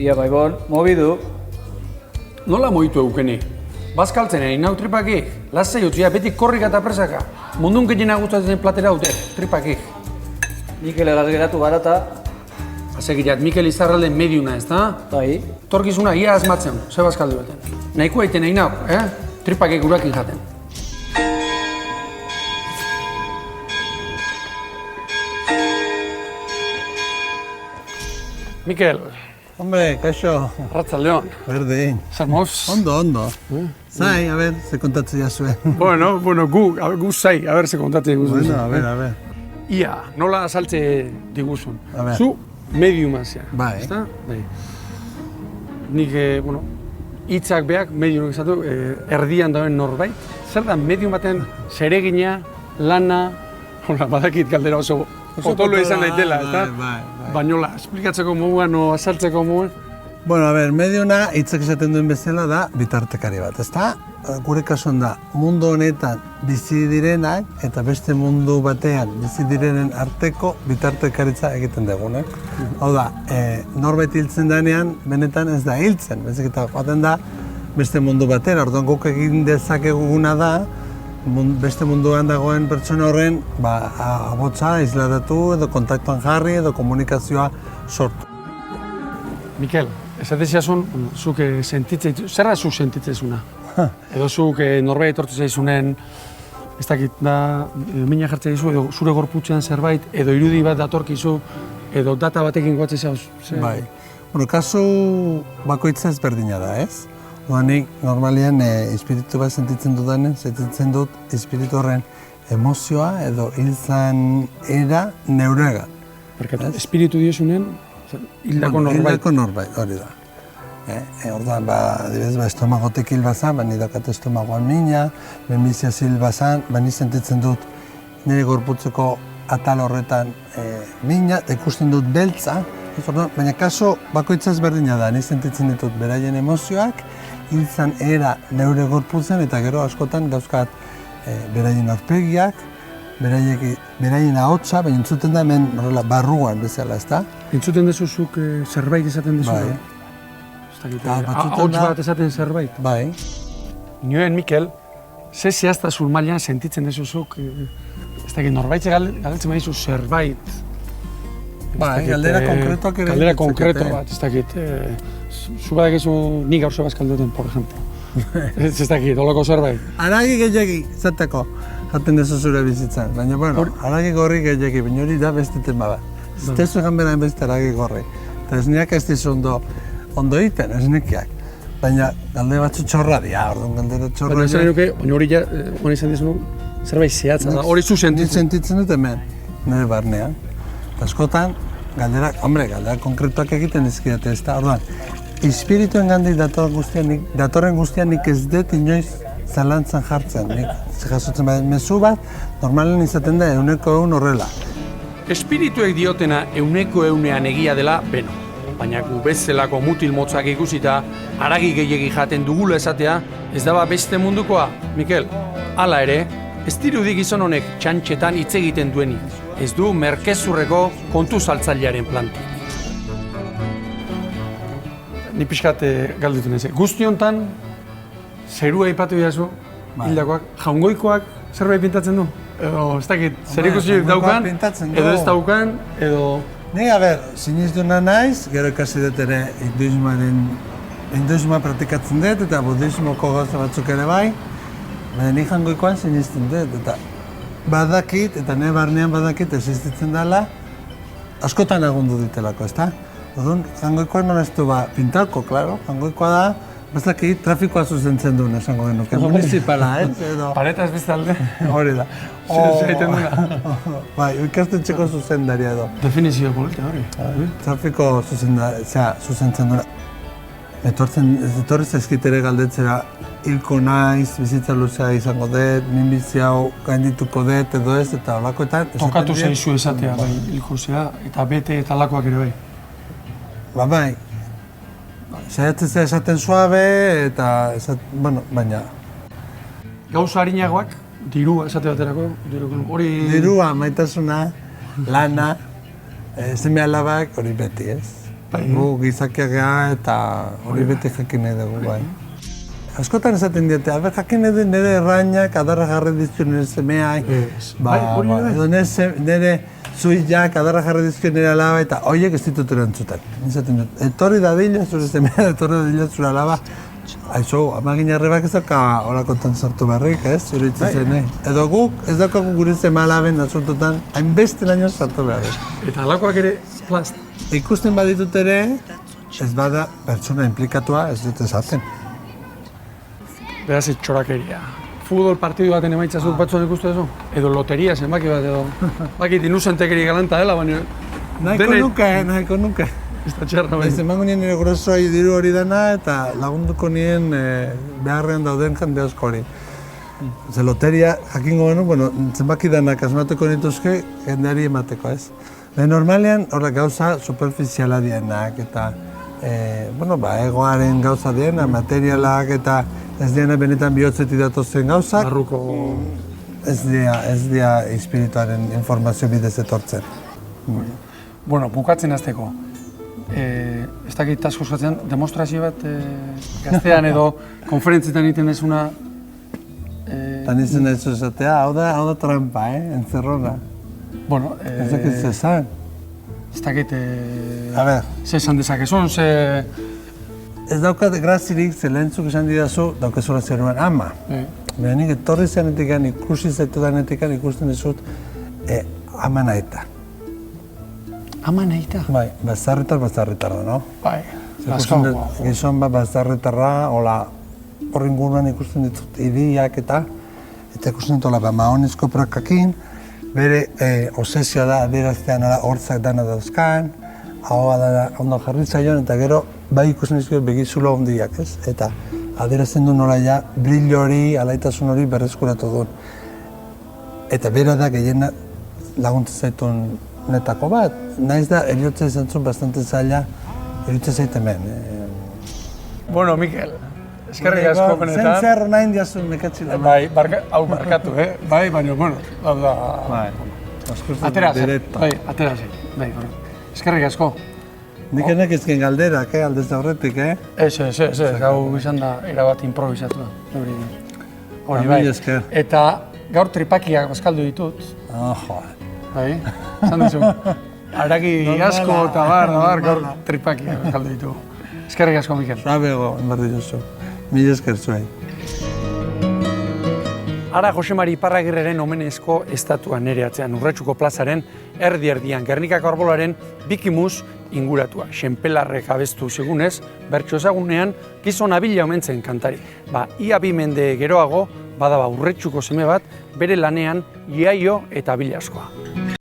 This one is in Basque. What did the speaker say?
Ia, baibon, mobidu. Nola moitu eukeni? Bazkaltzen egin nau tripakik. Lasei utzia, beti korrika eta presaka. Mundun gehiena gustatzen platera dute, tripakik. Mikel egaz geratu barata. Asegirat, Mikel Izarralde mediuna ez da? Bai. Torkizuna ia asmatzen, ze bazkaldu beten. Nahiko aiten egin nau, tripakik urakin jaten. Mikel. Hombre, kaixo. Arratzaldeon. Berdin. Zer moz? Ondo. Zai, a ver, ze kontatzen jazuen. Bueno, gu zai, a ber, ze kontatzen diguzun. Bueno, a ver. Ia, nola azaltze diguzun. A ver. Zu mediuma zea. Bai. Ezta? Bai. Nik, hitzak beak, medium izatu, erdian dauen norbait. Zer da, medium baten zeregina, lana, hola, badakit galdera oso potolo izan daitela, ezta? Bai. Bainola, esplikatzeko moduan o azaltzeko moduan. Bueno, a ver, mediuna hitzak esaten duen bezala da bitartekari bat, ezta? Gure kasuan da, mundu honetan bizi direnak eta beste mundu batean bizi direnen arteko bitartekaritza egiten dugunek. Hau da, norbait hiltzen denean, benetan ez da hiltzen, bezik eta joaten da beste mundu batera. Orduan guk egin dezakeguna da, beste munduan dagoen pertsona horren abotsa isladatu edo kontaktuan jarri edo komunikazioa sortu. Mikel, esateziazun, zuk sentitzen, zer da zuk sentitzezuna? Edo zuk norbait etortu zaizunen, ez dakit da, mina jartzen dizu, edo zure gorputzean zerbait, edo irudi bat datorkizu, edo data batekin goatzen zauz. Bai. Bueno, kasu bakoitza ezberdina da, ez? Nik normalian espiritu bat sentitzen dudanen, sentitzen dut espiritu horren emozioa edo hiltzan era neuregan. Barkatu, espiritu diozunen, hildako norbait. Hildako norbait, hori da. Orduan, adibidez, estomagotek hil bazan, ni dakat estomagoan mina, benbiziaz hil bazan, ni sentitzen dut nire gorputzeko atal horretan mina, ikusten dut beltza, baina kaso bakoitza ezberdina da, ni sentitzen ditut beraien emozioak, hiltzan era neure gorputzen eta gero askotan dauzkat beraien aurpegiak, beraien ahotsa, baina entzuten da hemen barruan bezala, ezta? Entzuten dezuzuk zerbait esaten dezu? Bai. Ahots bat esaten zerbait? Bai. Nioen, Mikel, ze zehaztasun mailan sentitzen dezuzuk, ez dakit, norbait galdetzen badizu zerbait. Bai, galdera konkretoak ere. Galdera konkreto bat, ez dakit. Zu badakizu nik gaur zebaz kalduten, por ejemplo. Ez dakit, holako zerbait. Aragi gehiagi, zateko, jaten dezu zure bizitzan. Baina, bueno, aragi gorri gehiagi, baina hori da beste tema bat. Ez tezu egan bera beste aragi gorri. Eta ez niak ez dizu ondo egiten, ez nekiak. Baina, galde batzu txorra dira, orduan galdera txorra dira. Baina hori ja, hori izan dizunu, zerbait zehatza da, hori zu sentitzen. Nik sentitzen dut hemen, nire barnean. Eta askotan, galdera konkretuak egiten dizkidate, ez da, orduan, espiritu gandik datorren guztian nik ez dut inoiz zalantzan jartzen. Nik jasotzen bat, mezu bat, normalen izaten da 100% horrela. Espirituek diotena 100%ean egia dela, beno. Baina gu bezalako mutil motzak ikusita, haragi gehiegi jaten dugula esatea, ez daba beste mundukoa, Mikel. Hala ere, ez dirudi gizon honek txantxetan hitz egiten duenik. Ez du merkezurreko kontu saltzailearen plantik. Ni pixkat galdutu neze. Guzti honetan, zerua aipatu didazu, hildakoak, jaungoikoak zerbait pintatzen du? Edo, ez dakit, zer ikusi daukan, edo ez daukan, edo... Ni, sinistuna naiz, gero ikasi dut ere hinduismoa praktikatzen dut eta budismoko gauza batzuk ere bai, baina ni jaungoikoan sinisten dut, eta badakit, eta nire barnean badakit existitzen dela, askotan lagundu ditelako, ezta? Orduan, jaungoikoan non ez du pintalko, klaro, jaungoikoa da, bazakit trafikoa zuzentzen duen esango genuke, municipala, edo... Paretaz beste alde? Hori da. Zaiten duna? Bai, ikastetxeko zuzendaria edo. Definizio polita hori. Trafiko zuzentzen duna. Etorri zaizkitere galdetzera, hilko naiz, bizitza luzea izango dut, minbizi hau gaindituko dut edo ez, eta holakoetan... Tokatu zaizu esatea, bai, hilko zea, eta bete eta lakoak ere bai. Bai. Saiatzea esaten suabe, eta baina... Gauza harinagoak, dirua esate baterako, hori... Dirua, maitasuna, lana, seme alabak, hori beti ez. Gu gizakiak gara eta hori beti jakin nahi dugu, bai. Askotan esaten diete, jakin nahi nire errainak adarra jarri dizkio nire semeak, edo nire zuiak adarra jarri dizkio nire alaba, eta horiek ez ditut erantzuten. Esaten dut, etorri dadila zure semea, etorri dadila zure alaba, aizu, amagin arrebak ez daka horakotan sartu barrik, ez? Iruditzen edo guk ez daukagu gure seme alaben asuntotan, hainbeste laino sartu barrik. Eta alakoak ere plast. Ikusten baditut ere, ez bada pertsona implikatua ez dut esaten. Beraz, txorakeria. Futbol partidu baten emaitza zut batzuan ikustu duzu? Edo loteria zenbaki bat edo... Bakit inusentekeri galanta dela, baina... Nahiko nuke. Ez da txarra baina. Ez emango nien nire grosoai diru hori dena eta lagunduko nien beharrean dauden jende asko hori. Ze loteria, jakingo benu, zenbaki danak asmatuko nituzke jendeari emateko, ez? Normalean, horrek gauza superficiala dienak eta egoaren gauza diena, materialak eta ez diena benetan bihotzetik datozen gauzak. Barruko... Ez dira espirituaren informazio bidez etortzen. Bueno, bukatzen hasteko. Ez dakit asko eskatzen, demostrazio bat gaztean edo konferentzietan egiten dezuna... Tan izan ez esatea, hau da trampa, entzerrona. Bueno, ez dakit zezan. Ez dakit... A ber. Ze esan dezakezun, ze... Ez daukat grazirik, ze lehentzuk esan didazu, daukezula zeruen ama. Baina nik etorri zanetikan, ikusi zaitudanetikan ikusten dizut ama naita. Ama naita? Bai, bazarritar da, no? Bai, asko. Gizon bat bazarritarra, hola, horri inguruan ikusten ditut idiak eta ikusten dut hola, maonezko prakakin, bere obsesioa da adieraztean hortzak dana dauzkan, ahoa da ondo jarri zaion, eta gero bai ikusten dizkiot begizulo hondiak, ez? Eta adierazten du nola ja brillo hori, alaitasun hori berreskuratu duen. Eta bera da gehiena laguntzen zaitun netako bat. Naiz da, eriotza izan zuen bastante zaila, eriotza zait hemen. Bueno, Mikel, eskerrik asko benetan. Zen zer nahi diazun nekatxila. Bai, hau barkatu, bai, baina, bueno, hau da... Atera zen, bai, atera zen, bai, eskerrik asko. Nik enek ezken galderak, aldez aurretik, Ez, gau izan da erabat improvisatua. Hori bai, eta gaur tripakiak bazkaldu ditut. Bai, esan duzu. Aragi asko eta bar, gaur tripakiak bazkaldu ditugu. Eskerrik asko, Mikel. Zabego, enbarri duzu. Mila esker zuei. Ara Jose Mari Iparragirreren omenezko estatua nere atzean Urretxuko plazaren erdi-erdian Gernikako arbolaren bikimuz inguratua. Xenpelarrek abestu segunez, bertso ezagunean gizon abila omentzen kantari. Ia 2 mende geroago, badaba Urretxuko seme bat, bere lanean iaio eta abila askoa.